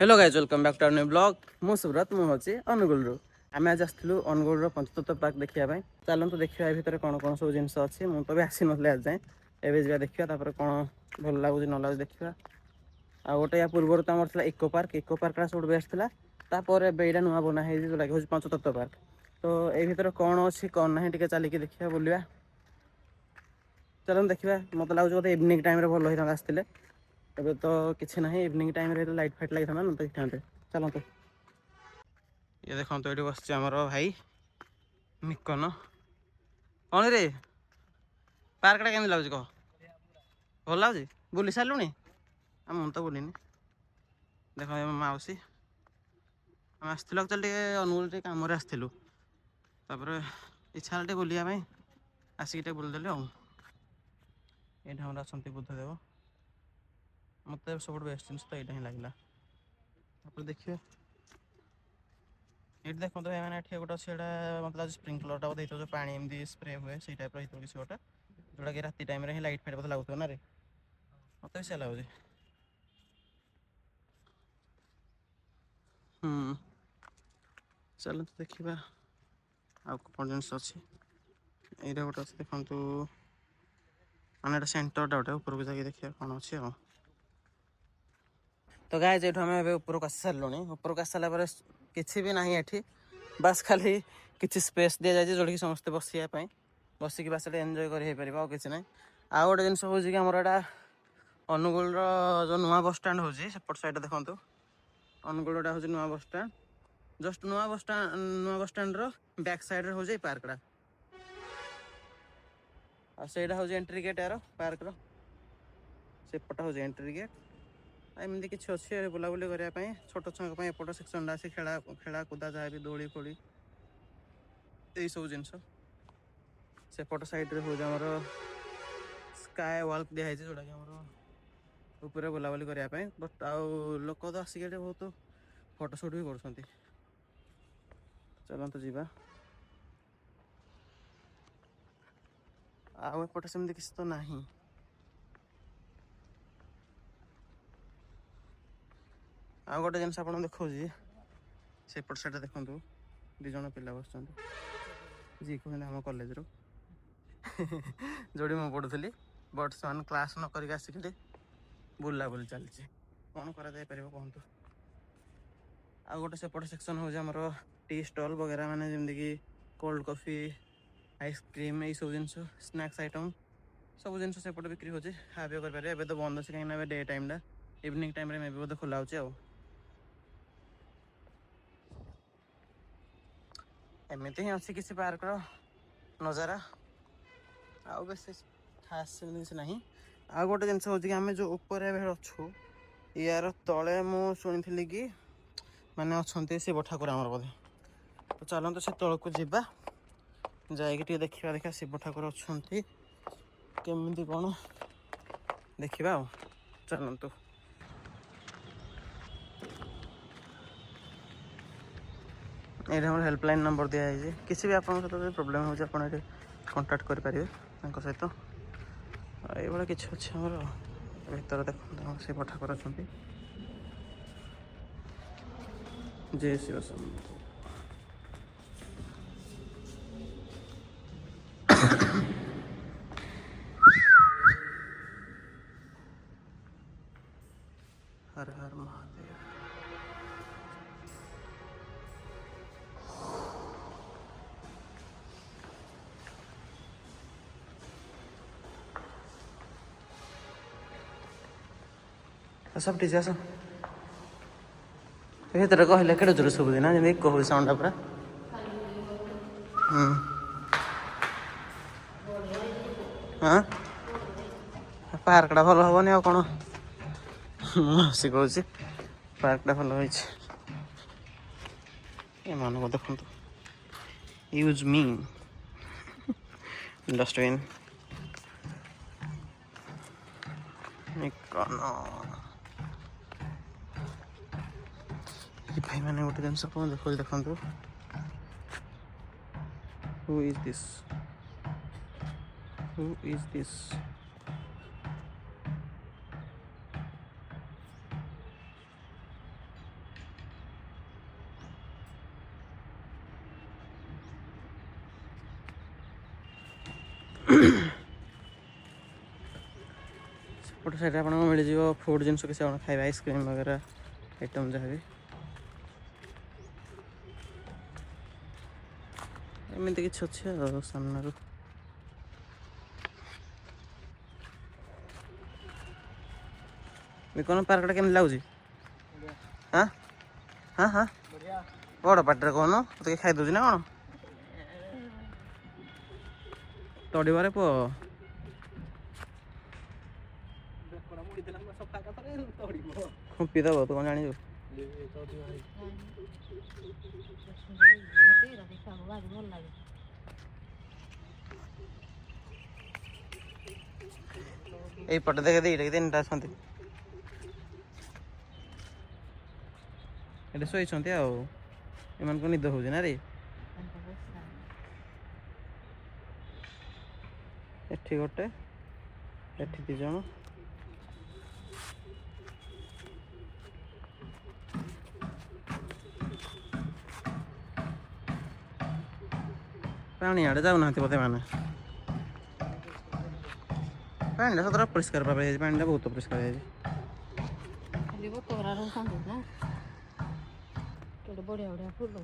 Hello guys welcome back to our new blog मु सुब्रत मुझे अनुगुल आम आज आसलु अनुगुल पंचतत्व पार्क देखा चलते देखा भितर कौन कौन सब जिन अच्छी मुझे तो भी आसी ना आज जाए एवं देखा कौन भल लगुच न लगुच देखा आ गोटे या पूर्व तो आम इको पार्क सब बेस्ट था तापर एटा नुआ बना जोटा कि पंचतत्व पार्क तो ये भर कौन अच्छी कौन ना टे चलिए देखा बुलवा चलो देखा मत लगुच इवनिंग टाइम भल होता आसते ଏବେ ତ କିଛି ନାହିଁ ଇଭିନିଂ ଟାଇମ୍ରେ ଲାଇଟ୍ ଫାଇଟ୍ ଲାଗିଥାନ୍ତା ନା ଦେଖିଥାନ୍ତେ ଚାଲନ୍ତୁ। ଇଏ ଦେଖନ୍ତୁ ଏଇଠି ବସିଛି ଆମର ଭାଇ ମିକନ। କ'ଣ ରେ ପାର୍କଟା କେମିତି ଲାଗୁଛି କହ? ଭଲ ଲାଗୁଛି? ବୁଲି ସାରିଲୁଣି? ମୁଁ ତ ବୁଲିନି। ଦେଖ ମାଉସୀ ଆମେ ଆସିଥିଲୁ ଆକ୍ଚୁଆଲି ଟିକେ ଅନୁଗୁଳ ଟିକେ କାମରେ ଆସିଥିଲୁ ତାପରେ ଇଚ୍ଛା ହେଲା ଟିକେ ବୁଲିବା ପାଇଁ ଆସିକି ଟିକେ ବୁଲିଦେଲି ଆଉ। ଏଇଠି ଆମର ଅଛନ୍ତି ବୁଦ୍ଧଦେବ मत सब बेस्ट जिन तो यहाँ ही लगला देखिए ये देखो तो मैंने गोटे से मतलब स्प्रिंकलर टा बोलते जो पानी एमती स्प्रे हुए से टाइप रही किसी गोटे जोटा कि राति टाइम ही लाइट फाइट बोलते लगुव ना रे मत भी से लगुच। चलो तो देखा आउ कौन जिन अच्छी यहाँ गोटे अच्छे देखु मैंने सेन्टरटा गोटे ऊपर को जाकि देखिए कौन अच्छे आ तो गाय जो आम उपरको आसी सारे उपरको आसी सारापर किसी भी ना ये बास खाली किसी स्पेस दि जाए जोटा कि समस्ते बसापी बसिक बास एंजय कर किसी ना आउ गोटे जिन हूँ कि आमर एटा अनुगुल जो नुआ बस स्टाण हो सेपट साइड देखो अनुगुल हूँ नुआ बस स्टाण जस्ट नुआ बस स्टाण बैक साइड हो पार्कटा आईटा हूँ एंट्री गेट यार पार्क सेपटा हूँ एंट्री गेट एमती किसी अच्छे बुलाबुली करने छोट छुआ एपट सेक्शन आसी खेला खेला कूदा जहाँ भी दोली फोड़ी यही सब जिन सेपट साइड हूँ आमर स्काए वॉक दिखाई जोटा कि ऊपर बुलाबुली करने बट आउ लोक तो आसिक बहुत फोटोशूट भी कर चलते जीवा आउपटे सेमती किसी तो नहीं आउ गोटे जिन आप देखा सेपट साइड देखु दिज पिला बस जी कहते आम कॉलेज रो जोड़ी मुझे पढ़ुली बट से क्लास न करके आसिक बुला बुली चलती कौन कर कहतु आउ गोटे सेपट सेक्शन हूँ आमर टी स्टॉल वगैरह माने जमती कि कोल्ड कॉफी आइसक्रीम यही सब जिन स्नैक्स आइटम सब जिन सेपटे बिक्री हो खाया कर एवं तो बंद अच्छे कहीं डे टाइम इवनिंग टाइम मे भी बोधे खोला हो एमती ही अच्छी किसी पार्क नजारा आउ बेस खास जिन ना आ गोटे जिन हूँ कि आम जो ऊपर अच्छु यार तले मुझी कि मैंने अच्छा शिव ठाकुर आमर बोधे तो चलते से तौक जा जाकि देखा देखा शिव ठाकुर अच्छा केमी कौन देखा चलतु ये हेल्पलाइन नंबर दिखाई किसी भी आप सहित प्रोब्लेम हो कंटाक्ट करेंगे सहित ये किसी अच्छे आमर भर देखो शिव ठाकुर अच्छा जय शिव हर हर महादेव। सब टीचर सब भर कहले केड़े जोर शुभुदी ना जमी कहू साउंड पूरा हाँ पार्कटा भल हेनी आ कौन हसी कहूँ पार्कटा भल एम को देखु यूज मी डस्टबिन भाई मैंने गोटे जिन देखो देखु हु इज दिस ସେପଟ ସାଇଡ଼୍ରେ ଆପଣଙ୍କୁ ମିଳିଯିବ ଫୁଡ଼୍ ଜିନିଷ କିଛି ଆପଣ ଖାଇବା ଆଇସ୍କ୍ରିମ୍ ବଗେରା ଆଇଟମ୍ ଯାହା ବି ଏମିତି କିଛି ଅଛି ଆଉ ସାମ୍ନାରୁ। ବିକନ ପାର୍କଟା କେମିତି ଲାଗୁଛି? ହାଁ ହାଁ ହାଁ ବଡ଼ ପାଟିରେ କହୁନ ଟିକେ ଖାଇଦେଉଛି ନା କ'ଣ? ତଡ଼ିବାରେ ପୁଅ ଖୁମ୍ପି ଦେବ ତୁ କ'ଣ ଜାଣିଛୁ? ଏଇପଟେ ଦେଖେ ଦିଟା କି ତିନିଟା ଅଛନ୍ତି ଏଠି ଶୋଇଛନ୍ତି ଆଉ ଏମାନଙ୍କୁ ନିଦ ହେଉଛି ନା ରେ। ଏଠି ଗୋଟେ ଏଠି 2 ଜଣ ପାଣି ଆଡ଼େ ଯାଉନାହାନ୍ତି ବୋଧେ ମାନେ ପାଣିଟା ସତରେ ଅପରିଷ୍କାର ଭାବେ ହେଇଯାଇଛି ପାଣିଟା ବହୁତ ଅପରିଷ୍କାର ହେଇଯାଇଛି। ବଢ଼ିଆ ବଢ଼ିଆ ଫୁଲ